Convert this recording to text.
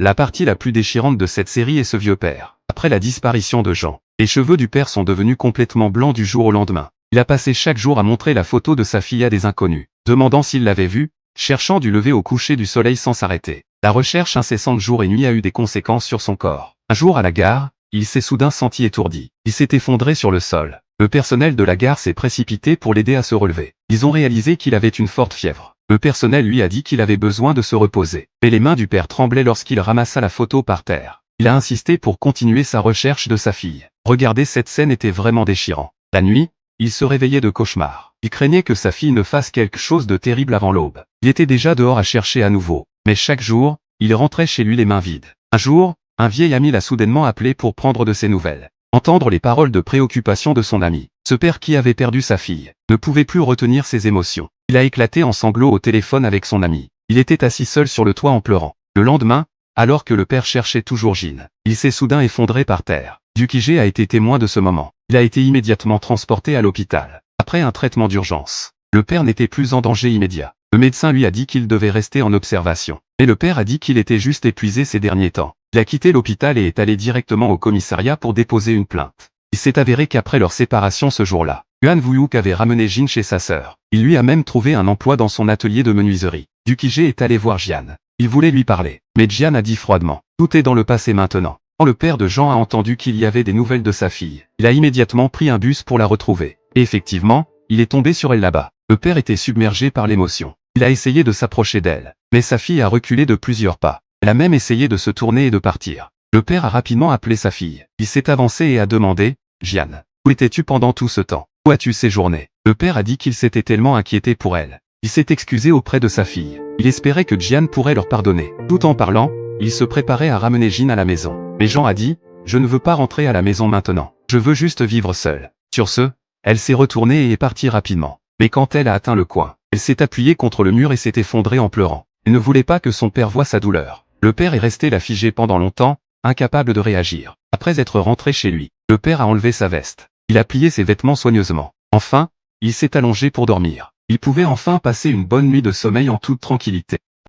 La partie la plus déchirante de cette série est ce vieux père. Après la disparition de Jean, les cheveux du père sont devenus complètement blancs du jour au lendemain. Il a passé chaque jour à montrer la photo de sa fille à des inconnus, demandant s'ils l'avaient vue, cherchant du lever au coucher du soleil sans s'arrêter. La recherche incessante jour et nuit a eu des conséquences sur son corps. Un jour à la gare, il s'est soudain senti étourdi. Il s'est effondré sur le sol. Le personnel de la gare s'est précipité pour l'aider à se relever. Ils ont réalisé qu'il avait une forte fièvre. Le personnel lui a dit qu'il avait besoin de se reposer. Mais les mains du père tremblaient lorsqu'il ramassa la photo par terre. Il a insisté pour continuer sa recherche de sa fille. Regarder cette scène était vraiment déchirant. La nuit, il se réveillait de cauchemars. Il craignait que sa fille ne fasse quelque chose de terrible avant l'aube. Il était déjà dehors à chercher à nouveau. Mais chaque jour, il rentrait chez lui les mains vides. Un jour, un vieil ami l'a soudainement appelé pour prendre de ses nouvelles. Entendre les paroles de préoccupation de son ami. Ce père qui avait perdu sa fille ne pouvait plus retenir ses émotions. Il a éclaté en sanglots au téléphone avec son ami. Il était assis seul sur le toit en pleurant. Le lendemain, alors que le père cherchait toujours Jean, il s'est soudain effondré par terre. Dukige a été témoin de ce moment. Il a été immédiatement transporté à l'hôpital. Après un traitement d'urgence, le père n'était plus en danger immédiat. Le médecin lui a dit qu'il devait rester en observation. Mais le père a dit qu'il était juste épuisé ces derniers temps. Il a quitté l'hôpital et est allé directement au commissariat pour déposer une plainte. Il s'est avéré qu'après leur séparation ce jour-là, Yuan Wuyuk avait ramené Jin chez sa sœur. Il lui a même trouvé un emploi dans son atelier de menuiserie. Dukige est allé voir Jian. Il voulait lui parler, mais Jian a dit froidement « Tout est dans le passé maintenant ». Quand le père de Jean a entendu qu'il y avait des nouvelles de sa fille, il a immédiatement pris un bus pour la retrouver. Et effectivement, il est tombé sur elle là-bas. Le père était submergé par l'émotion. Il a essayé de s'approcher d'elle, mais sa fille a reculé de plusieurs pas. Elle a même essayé de se tourner et de partir. Le père a rapidement appelé sa fille. Il s'est avancé et a demandé « Jian, où étais-tu pendant tout ce temps? Où as-tu séjourné ?» Le père a dit qu'il s'était tellement inquiété pour elle. Il s'est excusé auprès de sa fille. Il espérait que Jian pourrait leur pardonner. Tout en parlant, il se préparait à ramener Jin à la maison. Mais Jean a dit « Je ne veux pas rentrer à la maison maintenant. Je veux juste vivre seule. » Sur ce, elle s'est retournée et est partie rapidement. Mais quand elle a atteint le coin, elle s'est appuyée contre le mur et s'est effondrée en pleurant. Elle ne voulait pas que son père voie sa douleur. Le père est resté la figer pendant longtemps, incapable de réagir. Après être rentré chez lui, le père a enlevé sa veste. Il a plié ses vêtements soigneusement. Enfin, il s'est allongé pour dormir. Il pouvait enfin passer une bonne nuit de sommeil en toute tranquillité.